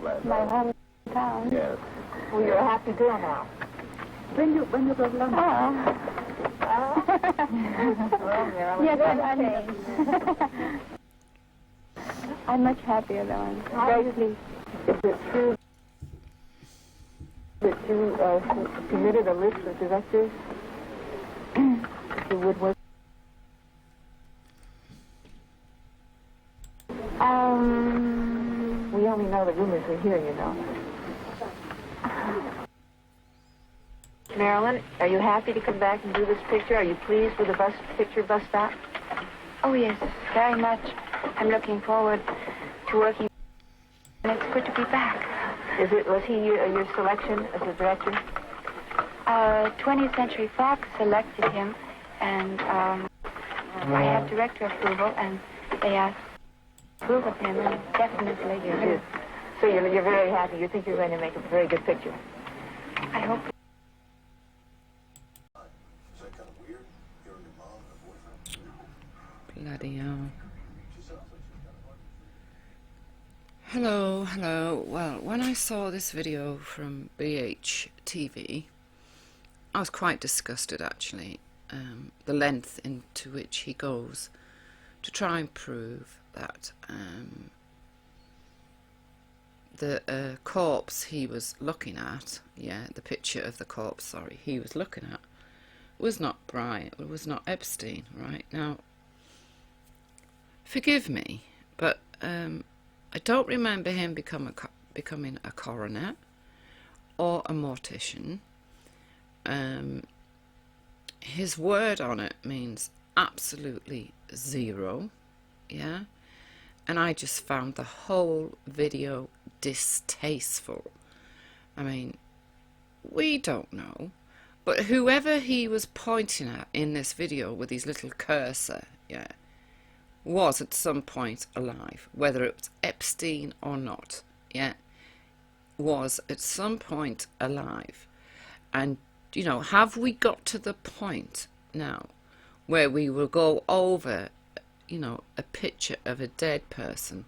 last My night? hometown. Yes. Well, you're a happy girl now. When you go to London? Well, Marilyn, yes, I'm much happier alone. Very pleased. Is it true that you committed a list of directors who would work? We only know the rumors we hear, you know. Marilyn, are you happy to come back and do this picture? Are you pleased with the bus stop? Oh, yes, very much. I'm looking forward to working. And it's good to be back. Was he your selection as a director? 20th Century Fox selected him, and I have director approval, and they asked to approve of him, and definitely you do. So you're very happy. You think you're going to make a very good picture? I hope. Is that kind of weird? Hearing your mom and her boyfriend? Bloody hell. She sounds like she's kind of hard. Hello. Well, when I saw this video from BHTV, I was quite disgusted, actually. The length into which he goes to try and prove that the corpse he was looking at, the picture of the corpse, sorry, he was looking at, was not Brian, it was not Epstein, right? Now, forgive me, but I don't remember him becoming a coroner or a mortician. His word on it means absolutely zero, and I just found the whole video distasteful. I mean, we don't know, but whoever he was pointing at in this video with his little cursor, was at some point alive, whether it was Epstein or not, was at some point alive. And, have we got to the point now where we will go over, a picture of a dead person,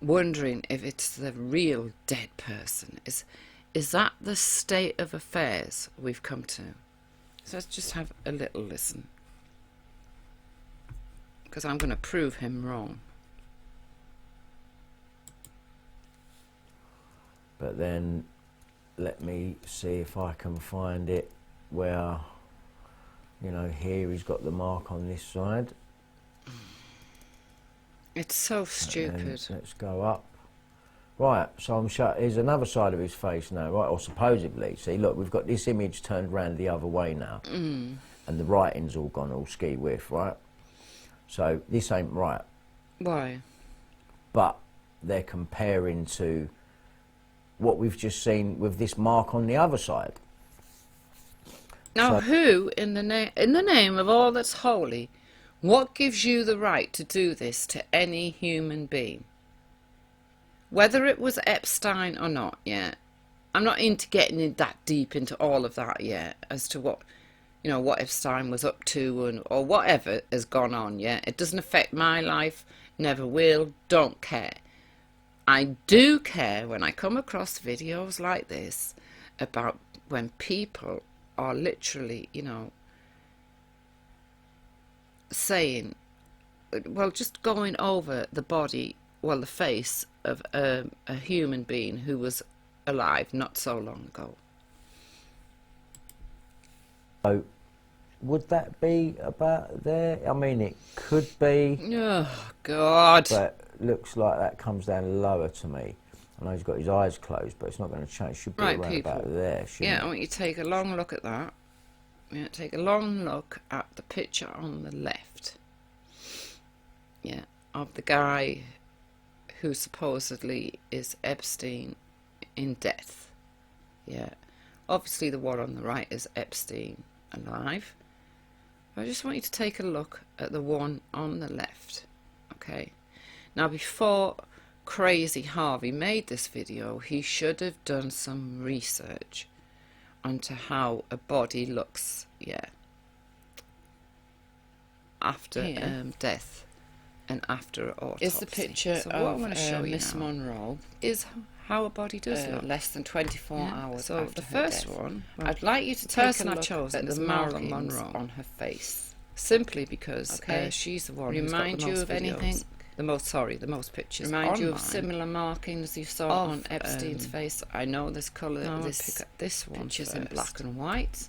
wondering if it's the real dead person? Is that the state of affairs we've come to? So let's just have a little listen, because I'm going to prove him wrong. But then let me see if I can find it where, here he's got the mark on this side. It's so stupid. Let's go up. Right, so here's another side of his face now, right, or supposedly. See, look, we've got this image turned round the other way now. And the writing's all gone all ski-whiff, right? So this ain't right. Why? But they're comparing to what we've just seen with this mark on the other side. Now, So, who, in the name of all that's holy, what gives you the right to do this to any human being? Whether it was Epstein or not, I'm not into getting in that deep into all of that yet, as to what, what Epstein was up to or whatever has gone on, It doesn't affect my life, never will, don't care. I do care when I come across videos like this about when people are literally, saying, well, just going over the body, the face of a human being who was alive not so long ago. so would that be about there? I mean, it could be. Oh, God. But looks like that comes down lower to me. I know he's got his eyes closed, but it's not going to change. Should be Right, around people. about there, shouldn't I it? want you to take a long look at that. Take a long look at the picture on the left. Of the guy who supposedly is Epstein in death. Obviously the one on the right is Epstein alive. I just want you to take a look at the one on the left. Okay. Now, before Crazy Harvey made this video, he should have done some research onto how a body looks, after death and after autopsy. Is the picture of Miss Monroe is how a body does look. Less than 24 hours So after the her first death. one, I'd like you to the take a person look I've chosen at is the Marilyn markings Monroe on her face. simply because Okay. she's the one Remind who's got the you most of videos. anything? The most pictures. Remind you of online similar markings you saw of, on Epstein's face? I know this colour, No, this pick up this one picture's in first. black and white,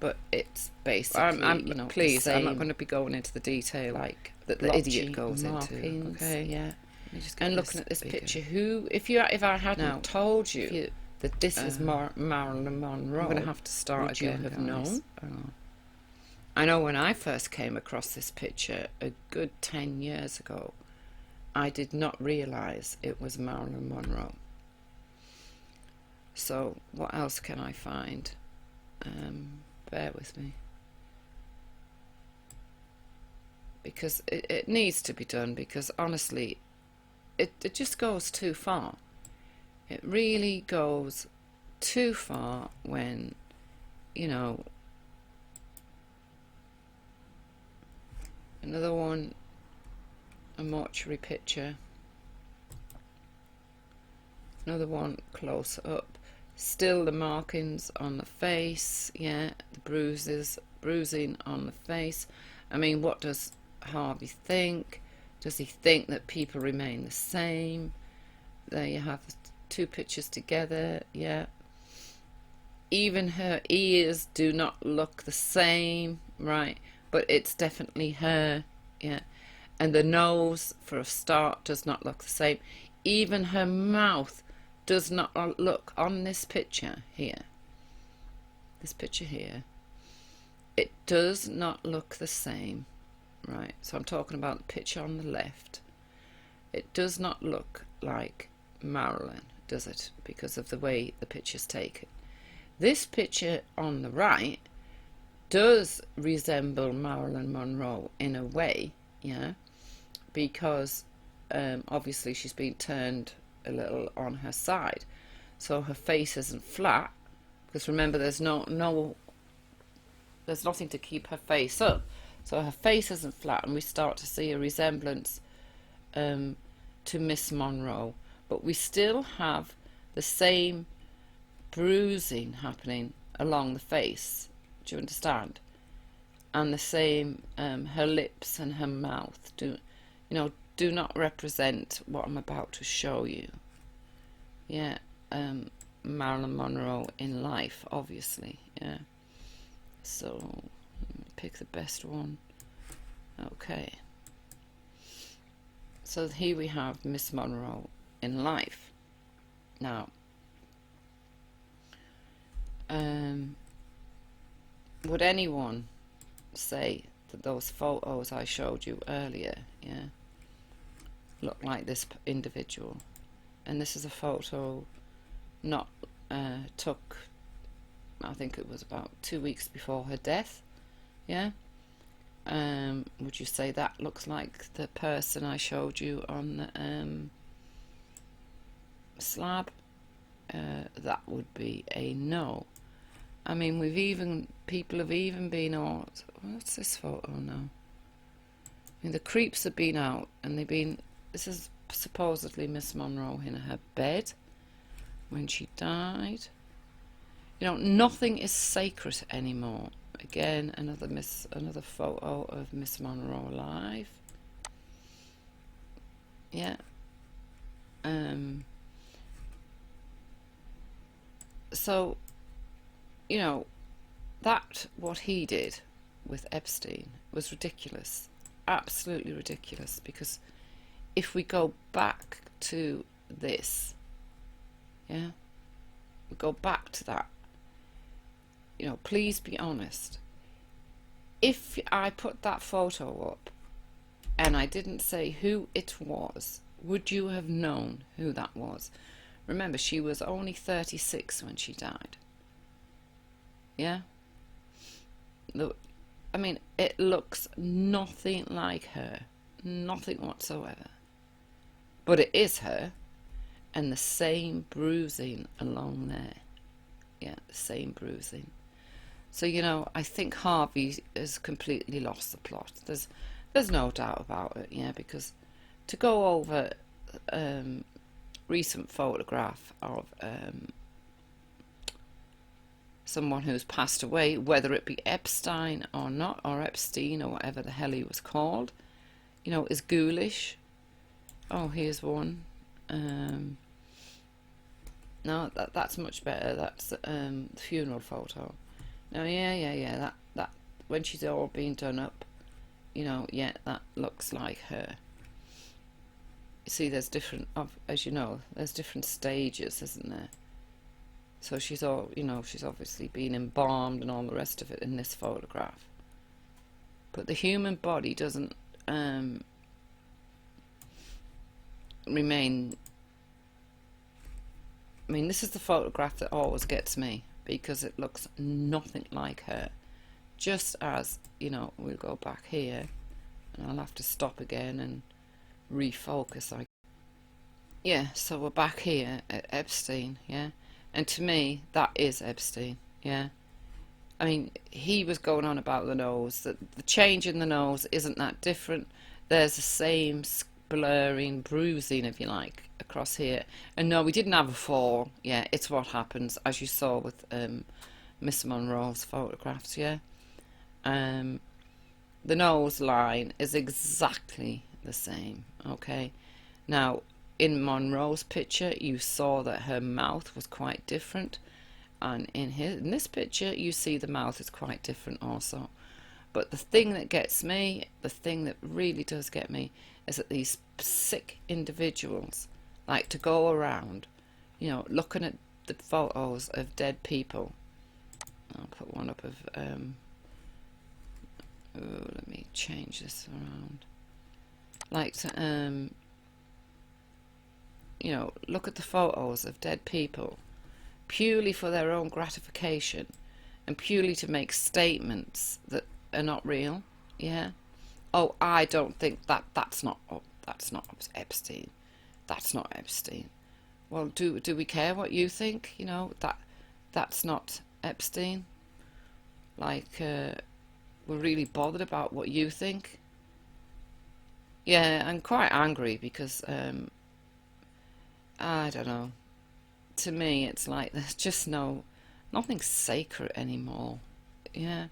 but it's basically, you know, please, the I'm not same, going to be going into the detail like that the blotchy idiot goes markings, into. Okay. yeah. Let me just get And looking at this bigger. picture, if I hadn't Now, told you, that this is Marilyn Monroe, I'm going to have to start would again, you have guys. known? Oh. I know when I first came across this picture a good 10 years ago, I did not realise it was Marilyn Monroe. So what else can I find? Bear with me. Because it needs to be done, because honestly, it just goes too far. It really goes too far when, you know, another one, a mortuary picture, another one close up, still the markings on the face, yeah, the bruising on the face. I mean, what does Harvey think? Does he think that people remain the same? There you have the two pictures together, yeah. Even her ears do not look the same, right? But it's definitely her, yeah. And the nose, for a start, does not look the same. Even her mouth does not look on this picture here. This picture here. It does not look the same, right? So I'm talking about the picture on the left. It does not look like Marilyn, does it? Because of the way the picture's taken. This picture on the right does resemble Marilyn Monroe in a way, yeah, because obviously she's been turned a little on her side, so her face isn't flat, because remember there's there's nothing to keep her face up, so her face isn't flat, and we start to see a resemblance to Miss Monroe, but we still have the same bruising happening along the face. Do you understand? And the same, her lips and her mouth do not represent what I'm about to show you. Yeah, Marilyn Monroe in life, obviously. Yeah. So pick the best one. Okay. So here we have Miss Monroe in life. Now, would anyone say that those photos I showed you earlier, yeah, look like this individual? And this is a photo not took, I think it was about 2 weeks before her death, yeah. Would you say that looks like the person I showed you on the slab? That would be a no. I mean, people have even been out. What's this photo now? I mean, the creeps have been out, and this is supposedly Miss Monroe in her bed when she died. You know, nothing is sacred anymore. Again, another photo of Miss Monroe alive. Yeah. So, you know, what he did with Epstein was ridiculous, absolutely ridiculous, because if we go back to this, yeah, we go back to that, you know, please be honest. If I put that photo up and I didn't say who it was, would you have known who that was? Remember, she was only 36 when she died. Yeah? I mean, it looks nothing like her. Nothing whatsoever. But it is her. And the same bruising along there. Yeah, the same bruising. So, you know, I think Harvey has completely lost the plot. There's no doubt about it, yeah, because to go over recent photograph of someone who's passed away, whether it be Epstein or not, or Epstein or whatever the hell he was called, you know, is ghoulish. Oh, here's one. No, that's much better. That's the funeral photo. No, yeah. That when she's all been done up, you know, yeah, that looks like her. You see, there's different, as you know, there's different stages, isn't there? So she's all, you know, she's obviously been embalmed and all the rest of it in this photograph. But the human body doesn't remain. I mean, this is the photograph that always gets me, because it looks nothing like her. Just as, you know, we'll go back here, and I'll have to stop again and refocus. Yeah, so we're back here at Epstein, yeah? And to me, that is Epstein, yeah? I mean, he was going on about the nose, that the change in the nose isn't that different. There's the same blurring, bruising, if you like, across here. And no, we didn't have a fall, yeah? It's what happens, as you saw with Miss Monroe's photographs, yeah? The nose line is exactly the same, okay? Now, in Monroe's picture, you saw that her mouth was quite different, and in this picture, you see the mouth is quite different also. But the thing that gets me, the thing that really does get me, is that these sick individuals like to go around, you know, looking at the photos of dead people. I'll put one up of, let me change this around. Like to, you know, look at the photos of dead people purely for their own gratification and purely to make statements that are not real, yeah? Oh, I don't think that's not Epstein. That's not Epstein. Well, do we care what you think? You know, that's not Epstein. Like, we're really bothered about what you think. Yeah, I'm quite angry because, I don't know. To me, it's like there's just nothing sacred anymore. Yeah.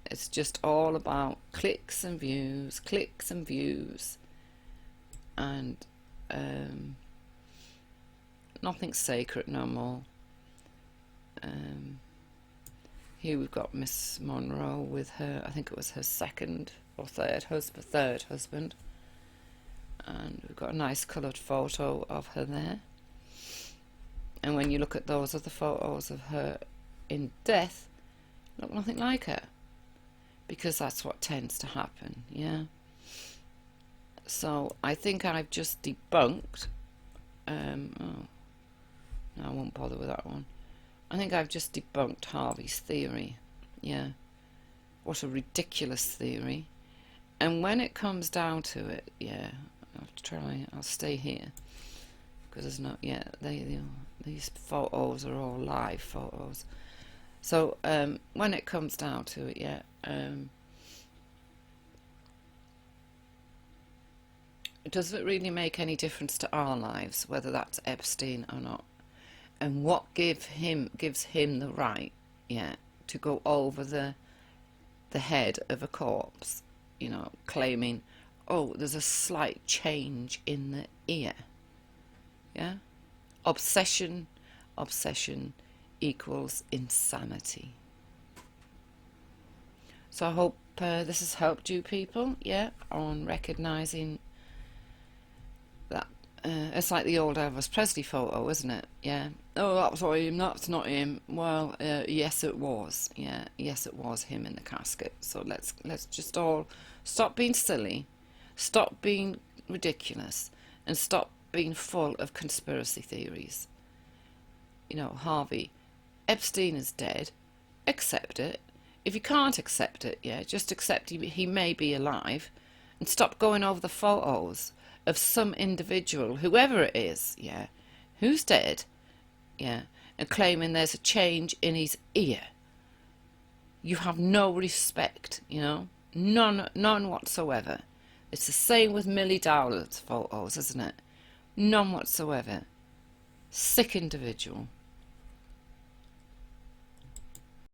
It's just all about clicks and views, and nothing sacred no more. Here we've got Miss Monroe with her, I think it was her second or third husband, and we've got a nice coloured photo of her there. And when you look at those other photos of her in death, look nothing like her, because that's what tends to happen, yeah? So I think I've just debunked, oh, no, I won't bother with that one. I think I've just debunked Harvey's theory, yeah? What a ridiculous theory. And when it comes down to it, yeah, I'll stay here, because there's no, yeah, these photos are all live photos. So when it comes down to it, yeah, does it really make any difference to our lives whether that's Epstein or not? And what gives him the right, yeah, to go over the head of a corpse, you know, claiming, oh, there's a slight change in the ear, yeah? Obsession equals insanity. So I hope this has helped you people, yeah, on recognising that. It's like the old Elvis Presley photo, isn't it? Yeah. Oh, that's not him. That's not him. Well, yes, it was. Yeah, yes, it was him in the casket. So let's just all stop being silly, stop being ridiculous, and stop being full of conspiracy theories. You know, Harvey Epstein is dead. Accept it. If you can't accept it, yeah, just accept he may be alive, and stop going over the photos of some individual, whoever it is, yeah, who's dead, yeah, and claiming there's a change in his ear. You have no respect, you know, none whatsoever. It's the same with Millie Dowler's photos, isn't it? None whatsoever. Sick individual.